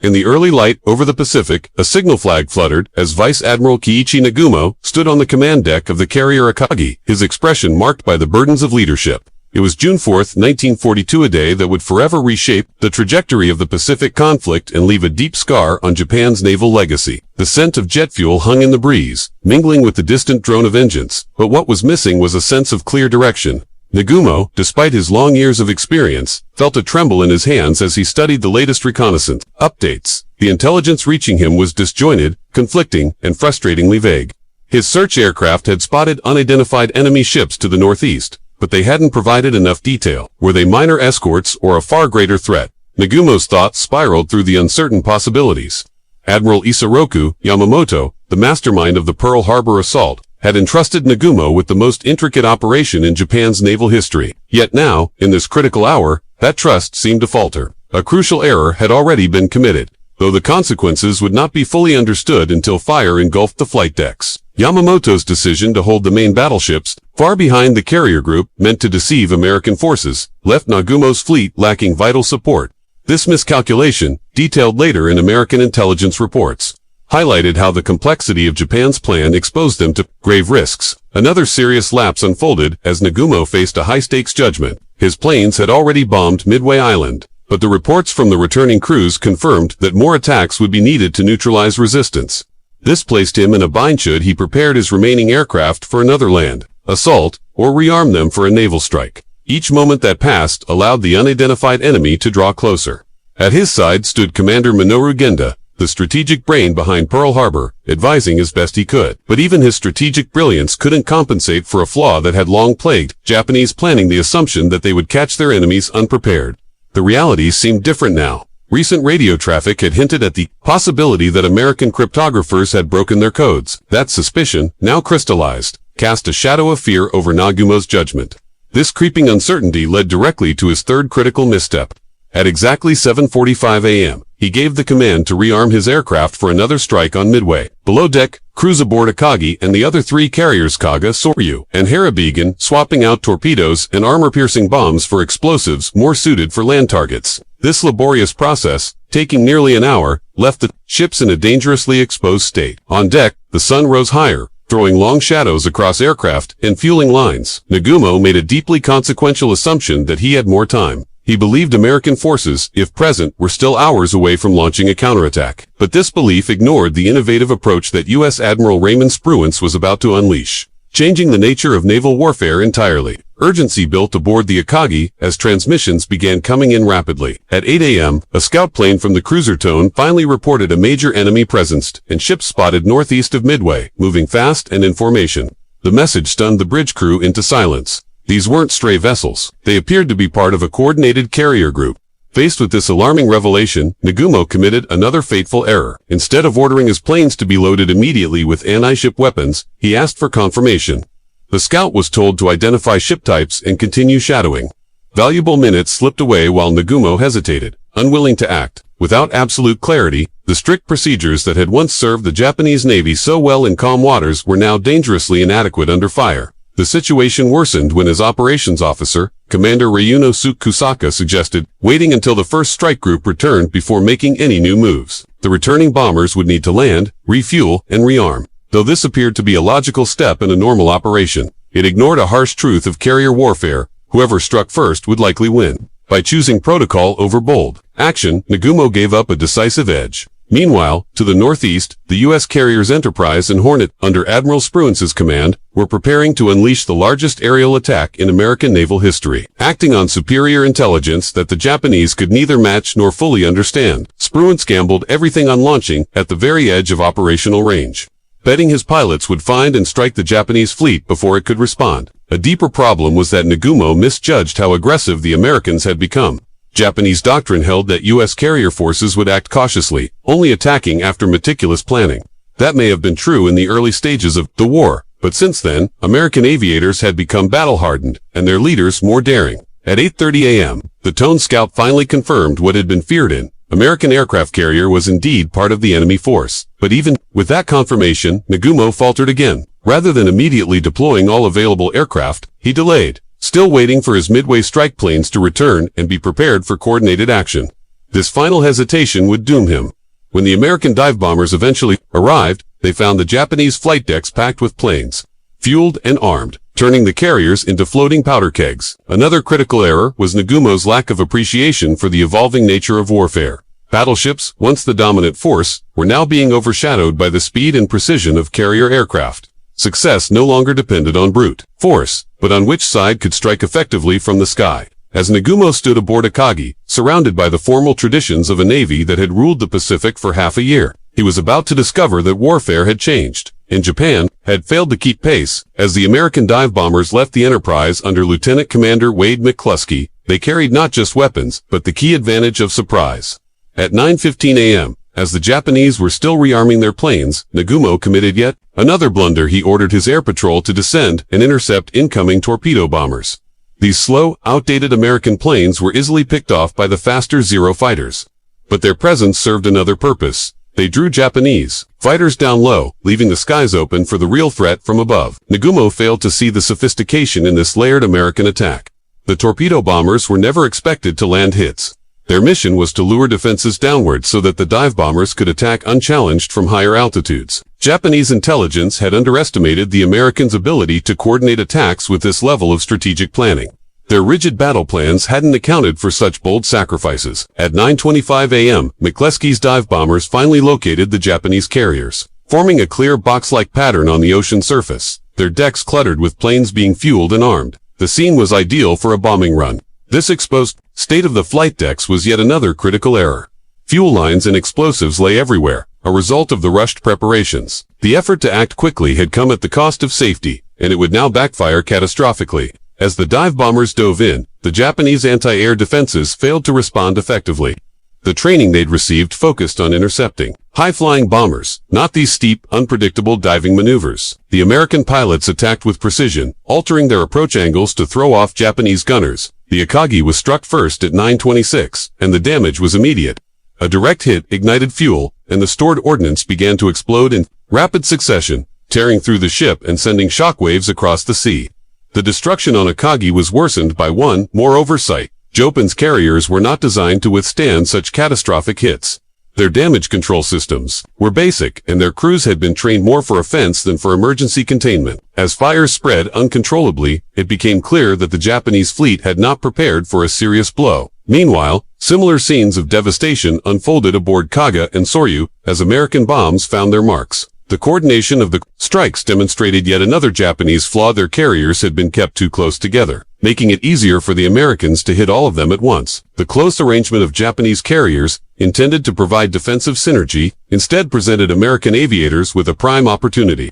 In the early light over the Pacific, a signal flag fluttered as Vice Admiral Kiichi Nagumo stood on the command deck of the carrier Akagi, his expression marked by the burdens of leadership. It was June 4, 1942, a day that would forever reshape the trajectory of the Pacific conflict and leave a deep scar on Japan's naval legacy. The scent of jet fuel hung in the breeze, mingling with the distant drone of engines, but what was missing was a sense of clear direction. Nagumo, despite his long years of experience, felt a tremble in his hands as he studied the latest reconnaissance updates. The intelligence reaching him was disjointed, conflicting, and frustratingly vague. His search aircraft had spotted unidentified enemy ships to the northeast, but they hadn't provided enough detail. Were they minor escorts or a far greater threat? Nagumo's thoughts spiraled through the uncertain possibilities. Admiral Isoroku Yamamoto, the mastermind of the Pearl Harbor assault, had entrusted Nagumo with the most intricate operation in Japan's naval history. Yet now, in this critical hour, that trust seemed to falter. A crucial error had already been committed, though the consequences would not be fully understood until fire engulfed the flight decks. Yamamoto's decision to hold the main battleships far behind the carrier group, meant to deceive American forces, left Nagumo's fleet lacking vital support. This miscalculation, detailed later in American intelligence reports, highlighted how the complexity of Japan's plan exposed them to grave risks. Another serious lapse unfolded as Nagumo faced a high-stakes judgment. His planes had already bombed Midway Island, but the reports from the returning crews confirmed that more attacks would be needed to neutralize resistance. This placed him in a bind should he prepared his remaining aircraft for another land assault, or rearm them for a naval strike. Each moment that passed allowed the unidentified enemy to draw closer. At his side stood Commander Minoru Genda, the strategic brain behind Pearl Harbor, advising as best he could. But even his strategic brilliance couldn't compensate for a flaw that had long plagued Japanese planning: the assumption that they would catch their enemies unprepared. The reality seemed different now. Recent radio traffic had hinted at the possibility that American cryptographers had broken their codes. That suspicion, now crystallized, cast a shadow of fear over Nagumo's judgment. This creeping uncertainty led directly to his third critical misstep. At exactly 7:45 a.m., he gave the command to rearm his aircraft for another strike on Midway. Below deck, crews aboard Akagi and the other three carriers Kaga, Soryu, and Hara began swapping out torpedoes and armor-piercing bombs for explosives more suited for land targets. This laborious process, taking nearly an hour, left the ships in a dangerously exposed state. On deck, the sun rose higher, throwing long shadows across aircraft and fueling lines. Nagumo made a deeply consequential assumption that he had more time. He believed American forces, if present, were still hours away from launching a counterattack. But this belief ignored the innovative approach that U.S. Admiral Raymond Spruance was about to unleash, changing the nature of naval warfare entirely. Urgency built aboard the Akagi as transmissions began coming in rapidly. At 8 a.m., a scout plane from the cruiser Tone finally reported a major enemy presence, and ships spotted northeast of Midway, moving fast and in formation. The message stunned the bridge crew into silence. These weren't stray vessels. They appeared to be part of a coordinated carrier group. Faced with this alarming revelation, Nagumo committed another fateful error. Instead of ordering his planes to be loaded immediately with anti-ship weapons, he asked for confirmation. The scout was told to identify ship types and continue shadowing. Valuable minutes slipped away while Nagumo hesitated, unwilling to act. Without absolute clarity, the strict procedures that had once served the Japanese Navy so well in calm waters were now dangerously inadequate under fire. The situation worsened when his operations officer, Commander Ryunosuke Kusaka, suggested waiting until the first strike group returned before making any new moves. The returning bombers would need to land, refuel, and rearm. Though this appeared to be a logical step in a normal operation, it ignored a harsh truth of carrier warfare: whoever struck first would likely win. By choosing protocol over bold action, Nagumo gave up a decisive edge. Meanwhile, to the northeast, the U.S. carriers Enterprise and Hornet, under Admiral Spruance's command, were preparing to unleash the largest aerial attack in American naval history. Acting on superior intelligence that the Japanese could neither match nor fully understand, Spruance gambled everything on launching at the very edge of operational range, betting his pilots would find and strike the Japanese fleet before it could respond. A deeper problem was that Nagumo misjudged how aggressive the Americans had become. Japanese doctrine held that U.S. carrier forces would act cautiously, only attacking after meticulous planning. That may have been true in the early stages of the war, but since then, American aviators had become battle-hardened, and their leaders more daring. At 8:30 a.m., the Tone scout finally confirmed what had been feared: an American aircraft carrier was indeed part of the enemy force. But even with that confirmation, Nagumo faltered again. Rather than immediately deploying all available aircraft, he delayed, still waiting for his Midway strike planes to return and be prepared for coordinated action. This final hesitation would doom him. When the American dive bombers eventually arrived, they found the Japanese flight decks packed with planes, fueled and armed, turning the carriers into floating powder kegs. Another critical error was Nagumo's lack of appreciation for the evolving nature of warfare. Battleships, once the dominant force, were now being overshadowed by the speed and precision of carrier aircraft. Success no longer depended on brute force, but on which side could strike effectively from the sky. As Nagumo stood aboard Akagi, surrounded by the formal traditions of a navy that had ruled the Pacific for half a year, he was about to discover that warfare had changed, and Japan had failed to keep pace. As the American dive bombers left the Enterprise under Lieutenant Commander Wade McCluskey, they carried not just weapons, but the key advantage of surprise. At 9:15 a.m., as the Japanese were still rearming their planes, Nagumo committed yet another blunder. He ordered his air patrol to descend and intercept incoming torpedo bombers. These slow, outdated American planes were easily picked off by the faster Zero fighters. But their presence served another purpose. They drew Japanese fighters down low, leaving the skies open for the real threat from above. Nagumo failed to see the sophistication in this layered American attack. The torpedo bombers were never expected to land hits. Their mission was to lure defenses downward so that the dive bombers could attack unchallenged from higher altitudes. Japanese intelligence had underestimated the Americans' ability to coordinate attacks with this level of strategic planning. Their rigid battle plans hadn't accounted for such bold sacrifices. At 9:25 a.m., McCluskey's dive bombers finally located the Japanese carriers, forming a clear box-like pattern on the ocean surface, their decks cluttered with planes being fueled and armed. The scene was ideal for a bombing run. This exposed state of the flight decks was yet another critical error. Fuel lines and explosives lay everywhere, a result of the rushed preparations. The effort to act quickly had come at the cost of safety, and it would now backfire catastrophically. As the dive bombers dove in, the Japanese anti-air defenses failed to respond effectively. The training they'd received focused on intercepting high-flying bombers, not these steep, unpredictable diving maneuvers. The American pilots attacked with precision, altering their approach angles to throw off Japanese gunners. The Akagi was struck first at 9:26, and the damage was immediate. A direct hit ignited fuel, and the stored ordnance began to explode in rapid succession, tearing through the ship and sending shockwaves across the sea. The destruction on Akagi was worsened by one more oversight. Japan's carriers were not designed to withstand such catastrophic hits. Their damage control systems were basic, and their crews had been trained more for offense than for emergency containment. As fires spread uncontrollably, it became clear that the Japanese fleet had not prepared for a serious blow. Meanwhile, similar scenes of devastation unfolded aboard Kaga and Soryu as American bombs found their marks. The coordination of the strikes demonstrated yet another Japanese flaw. Their carriers had been kept too close together, making it easier for the Americans to hit all of them at once. The close arrangement of Japanese carriers, intended to provide defensive synergy, instead presented American aviators with a prime opportunity.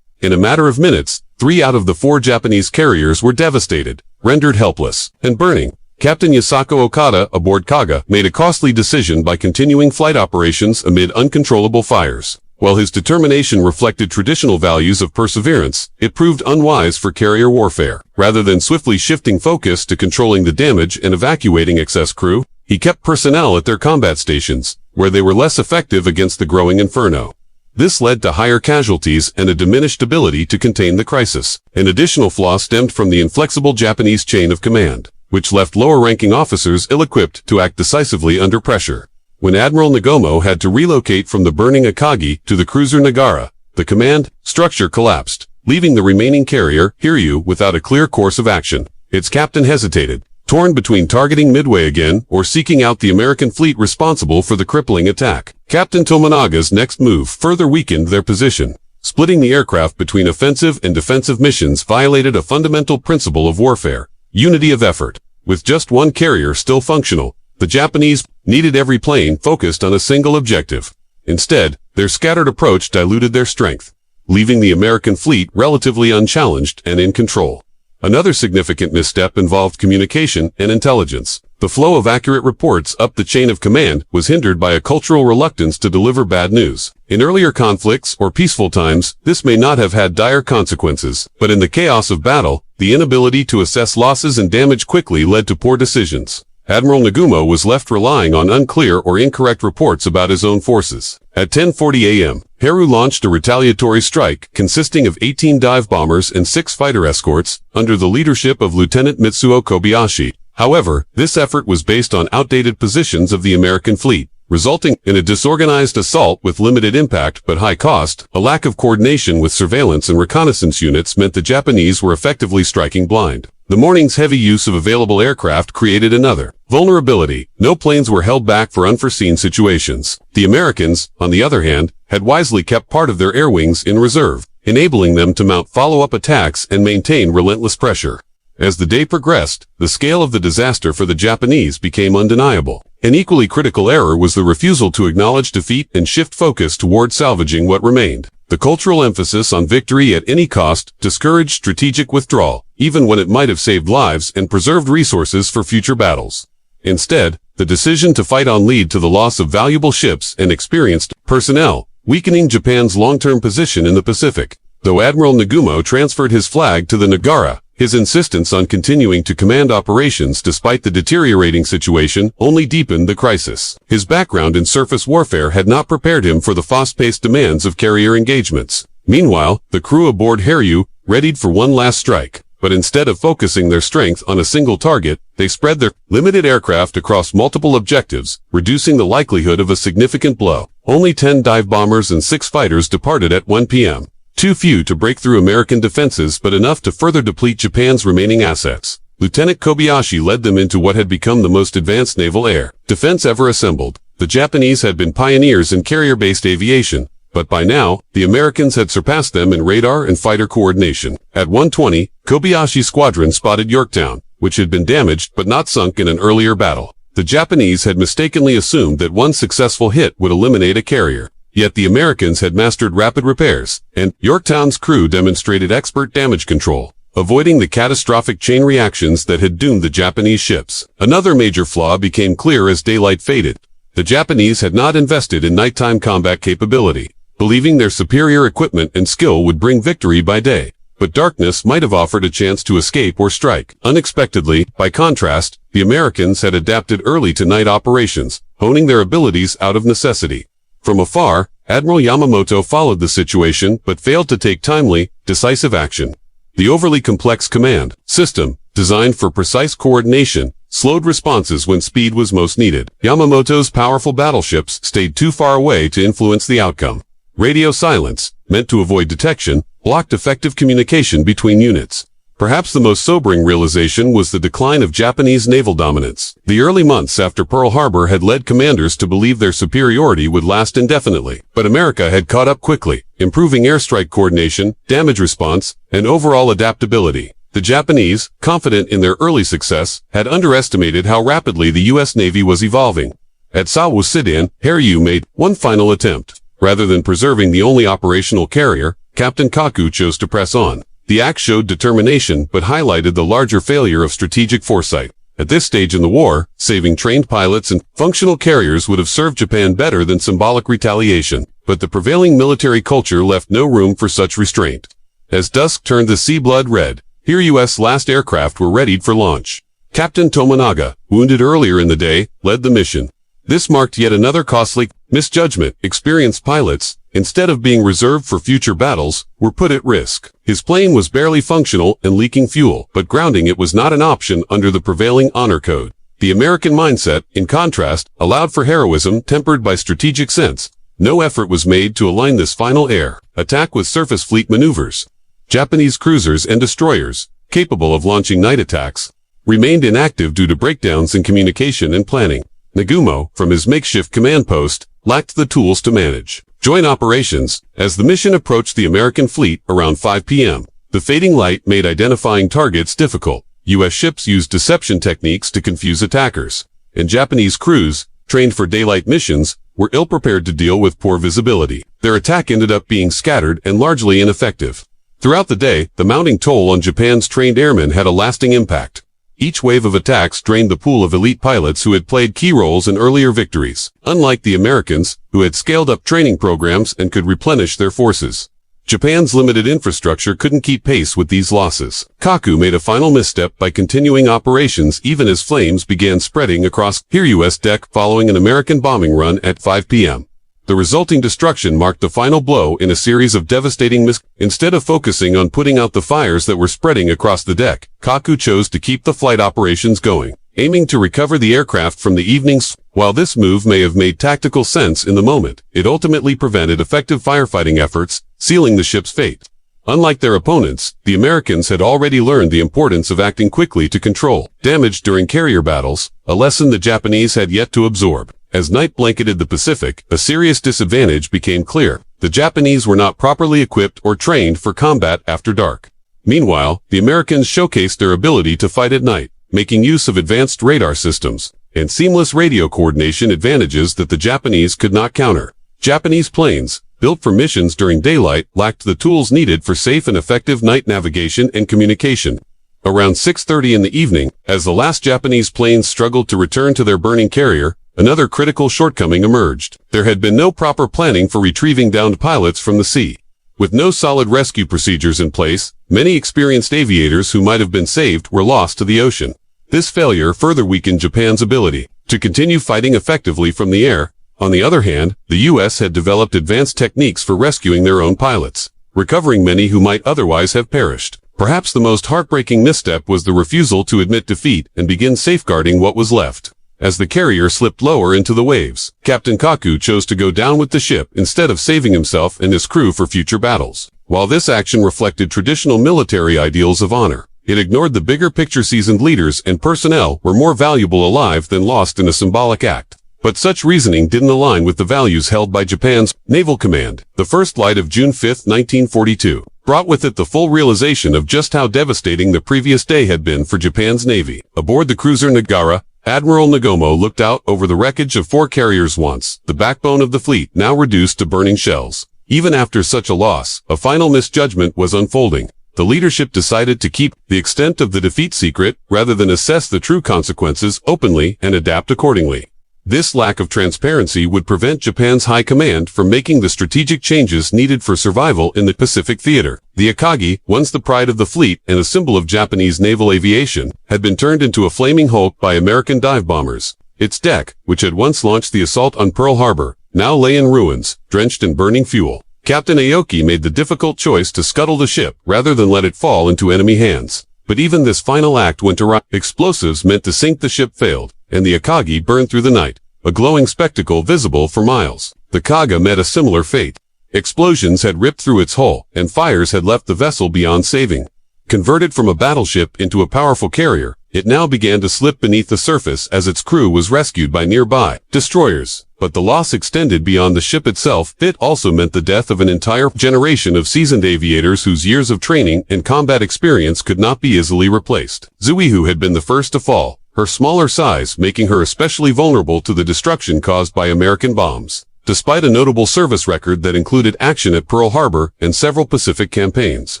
In a matter of minutes, 3 out of the 4 Japanese carriers were devastated, rendered helpless, and burning. Captain Yasako Okada aboard Kaga made a costly decision by continuing flight operations amid uncontrollable fires. While his determination reflected traditional values of perseverance, it proved unwise for carrier warfare. Rather than swiftly shifting focus to controlling the damage and evacuating excess crew, he kept personnel at their combat stations, where they were less effective against the growing inferno. This led to higher casualties and a diminished ability to contain the crisis. An additional flaw stemmed from the inflexible Japanese chain of command, which left lower-ranking officers ill-equipped to act decisively under pressure. When Admiral Nagumo had to relocate from the burning Akagi to the cruiser Nagara, the command structure collapsed, leaving the remaining carrier, Hiryu, without a clear course of action. Its captain hesitated, torn between targeting Midway again or seeking out the American fleet responsible for the crippling attack. Captain Tomonaga's next move further weakened their position. Splitting the aircraft between offensive and defensive missions violated a fundamental principle of warfare: unity of effort. With just one carrier still functional, the Japanese needed every plane focused on a single objective. Instead, their scattered approach diluted their strength, leaving the American fleet relatively unchallenged and in control. Another significant misstep involved communication and intelligence. The flow of accurate reports up the chain of command was hindered by a cultural reluctance to deliver bad news. In earlier conflicts or peaceful times, this may not have had dire consequences, but in the chaos of battle, the inability to assess losses and damage quickly led to poor decisions. Admiral Nagumo was left relying on unclear or incorrect reports about his own forces. At 10:40 a.m., Heru launched a retaliatory strike consisting of 18 dive bombers and 6 fighter escorts under the leadership of Lieutenant Mitsuo Kobayashi. However, this effort was based on outdated positions of the American fleet, resulting in a disorganized assault with limited impact but high cost. A lack of coordination with surveillance and reconnaissance units meant the Japanese were effectively striking blind. The morning's heavy use of available aircraft created another vulnerability. No planes were held back for unforeseen situations. The Americans, on the other hand, had wisely kept part of their air wings in reserve, enabling them to mount follow-up attacks and maintain relentless pressure. As the day progressed, the scale of the disaster for the Japanese became undeniable. An equally critical error was the refusal to acknowledge defeat and shift focus toward salvaging what remained. The cultural emphasis on victory at any cost discouraged strategic withdrawal, even when it might have saved lives and preserved resources for future battles. Instead, the decision to fight on led to the loss of valuable ships and experienced personnel, weakening Japan's long-term position in the Pacific. Though Admiral Nagumo transferred his flag to the Nagara, his insistence on continuing to command operations despite the deteriorating situation only deepened the crisis. His background in surface warfare had not prepared him for the fast-paced demands of carrier engagements. Meanwhile, the crew aboard Haryu readied for one last strike. But instead of focusing their strength on a single target, they spread their limited aircraft across multiple objectives, reducing the likelihood of a significant blow. Only 10 dive bombers and 6 fighters departed at 1 p.m. Too few to break through American defenses but enough to further deplete Japan's remaining assets. Lieutenant Kobayashi led them into what had become the most advanced naval air defense ever assembled. The Japanese had been pioneers in carrier-based aviation, but by now, the Americans had surpassed them in radar and fighter coordination. At 1:20, Kobayashi's squadron spotted Yorktown, which had been damaged but not sunk in an earlier battle. The Japanese had mistakenly assumed that one successful hit would eliminate a carrier. Yet the Americans had mastered rapid repairs, and Yorktown's crew demonstrated expert damage control, avoiding the catastrophic chain reactions that had doomed the Japanese ships. Another major flaw became clear as daylight faded. The Japanese had not invested in nighttime combat capability, believing their superior equipment and skill would bring victory by day. But darkness might have offered a chance to escape or strike. Unexpectedly, by contrast, the Americans had adapted early to night operations, honing their abilities out of necessity. From afar, Admiral Yamamoto followed the situation but failed to take timely, decisive action. The overly complex command system, designed for precise coordination, slowed responses when speed was most needed. Yamamoto's powerful battleships stayed too far away to influence the outcome. Radio silence, meant to avoid detection, blocked effective communication between units. Perhaps the most sobering realization was the decline of Japanese naval dominance. The early months after Pearl Harbor had led commanders to believe their superiority would last indefinitely. But America had caught up quickly, improving airstrike coordination, damage response, and overall adaptability. The Japanese, confident in their early success, had underestimated how rapidly the U.S. Navy was evolving. At Sawasudan, Haryu made one final attempt. Rather than preserving the only operational carrier, Captain Kaku chose to press on. The act showed determination but highlighted the larger failure of strategic foresight. At this stage in the war, saving trained pilots and functional carriers would have served Japan better than symbolic retaliation, but the prevailing military culture left no room for such restraint. As dusk turned the sea blood red, Hiryu's last aircraft were readied for launch. Captain Tomonaga, wounded earlier in the day, led the mission. This marked yet another costly misjudgment. Experienced pilots, instead of being reserved for future battles, were put at risk. His plane was barely functional and leaking fuel, but grounding it was not an option under the prevailing honor code. The American mindset, in contrast, allowed for heroism tempered by strategic sense. No effort was made to align this final air attack with surface fleet maneuvers. Japanese cruisers and destroyers, capable of launching night attacks, remained inactive due to breakdowns in communication and planning. Nagumo, from his makeshift command post, lacked the tools to manage joint operations. As the mission approached the American fleet around 5 p.m., the fading light made identifying targets difficult. U.S. ships used deception techniques to confuse attackers, and Japanese crews, trained for daylight missions, were ill-prepared to deal with poor visibility. Their attack ended up being scattered and largely ineffective. Throughout the day, the mounting toll on Japan's trained airmen had a lasting impact. Each wave of attacks drained the pool of elite pilots who had played key roles in earlier victories, unlike the Americans, who had scaled up training programs and could replenish their forces. Japan's limited infrastructure couldn't keep pace with these losses. Kaku made a final misstep by continuing operations even as flames began spreading across Hiryu's deck following an American bombing run at 5 p.m. The resulting destruction marked the final blow in a series of devastating Instead of focusing on putting out the fires that were spreading across the deck, Kaku chose to keep the flight operations going. aiming to recover the aircraft from the evening's. While this move may have made tactical sense in the moment, it ultimately prevented effective firefighting efforts, sealing the ship's fate. Unlike their opponents, the Americans had already learned the importance of acting quickly to control damage during carrier battles, a lesson the Japanese had yet to absorb. As night blanketed the Pacific, a serious disadvantage became clear. The Japanese were not properly equipped or trained for combat after dark. Meanwhile, the Americans showcased their ability to fight at night, making use of advanced radar systems and seamless radio coordination advantages that the Japanese could not counter. Japanese planes, built for missions during daylight, lacked the tools needed for safe and effective night navigation and communication. Around 6:30 in the evening, as the last Japanese planes struggled to return to their burning carrier, another critical shortcoming emerged. There had been no proper planning for retrieving downed pilots from the sea. With no solid rescue procedures in place, many experienced aviators who might have been saved were lost to the ocean. This failure further weakened Japan's ability to continue fighting effectively from the air. On the other hand, the U.S. had developed advanced techniques for rescuing their own pilots, recovering many who might otherwise have perished. Perhaps the most heartbreaking misstep was the refusal to admit defeat and begin safeguarding what was left. As the carrier slipped lower into the waves, Captain Kaku chose to go down with the ship instead of saving himself and his crew for future battles. While this action reflected traditional military ideals of honor, it ignored the bigger picture. Seasoned leaders and personnel were more valuable alive than lost in a symbolic act. But such reasoning didn't align with the values held by Japan's Naval Command. The first light of June 5, 1942, brought with it the full realization of just how devastating the previous day had been for Japan's Navy. Aboard the cruiser Nagara, Admiral Nagomo looked out over the wreckage of 4 carriers, once the backbone of the fleet, now reduced to burning shells. Even after such a loss, a final misjudgment was unfolding. The leadership decided to keep the extent of the defeat secret, rather than assess the true consequences openly and adapt accordingly. This lack of transparency would prevent Japan's high command from making the strategic changes needed for survival in the Pacific theater. The Akagi, once the pride of the fleet and a symbol of Japanese naval aviation, had been turned into a flaming hulk by American dive bombers. Its deck, which had once launched the assault on Pearl Harbor, now lay in ruins, drenched in burning fuel. Captain Aoki made the difficult choice to scuttle the ship rather than let it fall into enemy hands. But even this final act went awry. Explosives meant to sink the ship failed, and the Akagi burned through the night, a glowing spectacle visible for miles. The Kaga met a similar fate. Explosions had ripped through its hull, and fires had left the vessel beyond saving. Converted from a battleship into a powerful carrier, it now began to slip beneath the surface as its crew was rescued by nearby destroyers. But the loss extended beyond the ship itself. It also meant the death of an entire generation of seasoned aviators whose years of training and combat experience could not be easily replaced. Zuihu had been the first to fall, her smaller size making her especially vulnerable to the destruction caused by American bombs. Despite a notable service record that included action at Pearl Harbor and several Pacific campaigns,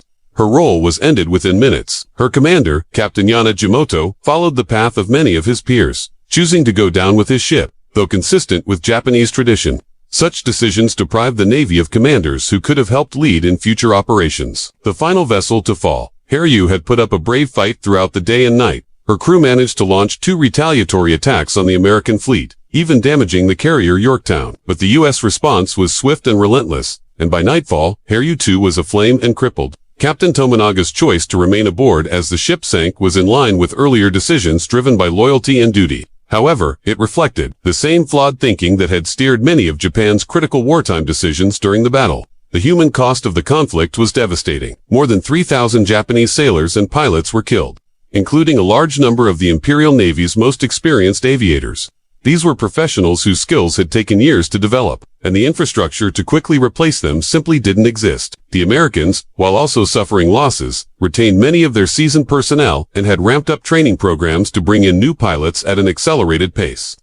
her role was ended within minutes. Her commander, Captain Yana Jimoto, followed the path of many of his peers, choosing to go down with his ship, though consistent with Japanese tradition. Such decisions deprived the Navy of commanders who could have helped lead in future operations. The final vessel to fall, Haryu, had put up a brave fight throughout the day and night. Her crew managed to launch 2 retaliatory attacks on the American fleet, even damaging the carrier Yorktown. But the U.S. response was swift and relentless, and by nightfall, Haryu 2 was aflame and crippled. Captain Tomonaga's choice to remain aboard as the ship sank was in line with earlier decisions driven by loyalty and duty. However, it reflected the same flawed thinking that had steered many of Japan's critical wartime decisions during the battle. The human cost of the conflict was devastating. More than 3,000 Japanese sailors and pilots were killed, including a large number of the Imperial Navy's most experienced aviators. These were professionals whose skills had taken years to develop, and the infrastructure to quickly replace them simply didn't exist. The Americans, while also suffering losses, retained many of their seasoned personnel and had ramped up training programs to bring in new pilots at an accelerated pace.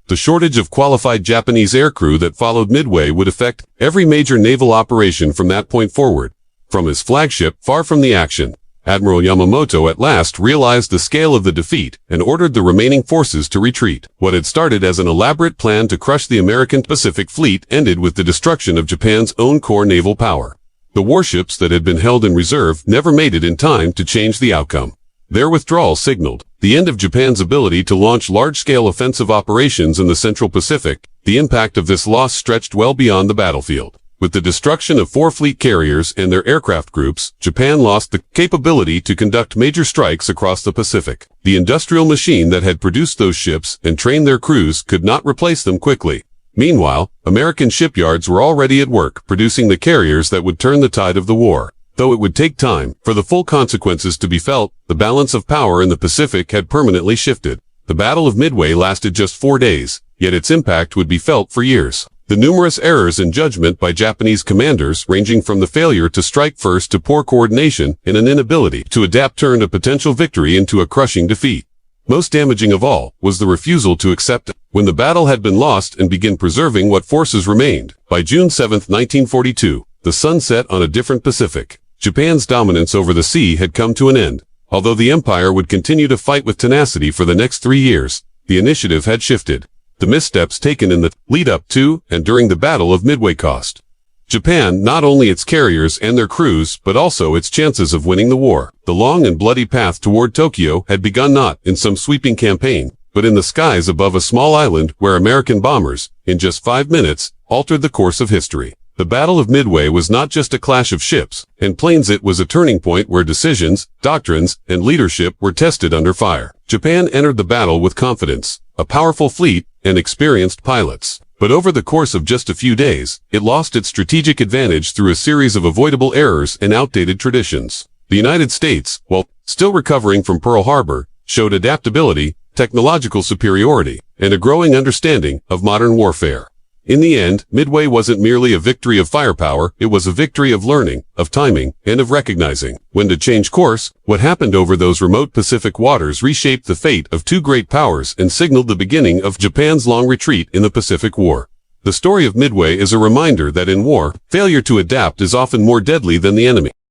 The shortage of qualified Japanese aircrew that followed Midway would affect every major naval operation from that point forward. From his flagship, far from the action, Admiral Yamamoto at last realized the scale of the defeat and ordered the remaining forces to retreat. What had started as an elaborate plan to crush the American Pacific Fleet ended with the destruction of Japan's own core naval power. The warships that had been held in reserve never made it in time to change the outcome. Their withdrawal signaled the end of Japan's ability to launch large-scale offensive operations in the Central Pacific. The impact of this loss stretched well beyond the battlefield. With the destruction of 4 fleet carriers and their aircraft groups, Japan lost the capability to conduct major strikes across the Pacific. The industrial machine that had produced those ships and trained their crews could not replace them quickly. Meanwhile, American shipyards were already at work producing the carriers that would turn the tide of the war. Though it would take time for the full consequences to be felt, the balance of power in the Pacific had permanently shifted. The Battle of Midway lasted just 4 days, yet its impact would be felt for years. The numerous errors in judgment by Japanese commanders, ranging from the failure to strike first to poor coordination and an inability to adapt, turned a potential victory into a crushing defeat. Most damaging of all was the refusal to accept it. When the battle had been lost and begin preserving what forces remained. By June 7, 1942, the sun set on a different Pacific. Japan's dominance over the sea had come to an end. Although the empire would continue to fight with tenacity for the next 3 years, the initiative had shifted. The missteps taken in the lead-up to and during the Battle of Midway cost Japan not only its carriers and their crews, but also its chances of winning the war. The long and bloody path toward Tokyo had begun not in some sweeping campaign, but in the skies above a small island where American bombers, in just 5 minutes, altered the course of history. The Battle of Midway was not just a clash of ships and planes, it was a turning point where decisions, doctrines, and leadership were tested under fire. Japan entered the battle with confidence, a powerful fleet, and experienced pilots. But over the course of just a few days, it lost its strategic advantage through a series of avoidable errors and outdated traditions. The United States, while still recovering from Pearl Harbor, showed adaptability, technological superiority, and a growing understanding of modern warfare. In the end, Midway wasn't merely a victory of firepower, it was a victory of learning, of timing, and of recognizing when to change course. What happened over those remote Pacific waters reshaped the fate of 2 great powers and signaled the beginning of Japan's long retreat in the Pacific War. The story of Midway is a reminder that in war, failure to adapt is often more deadly than the enemy.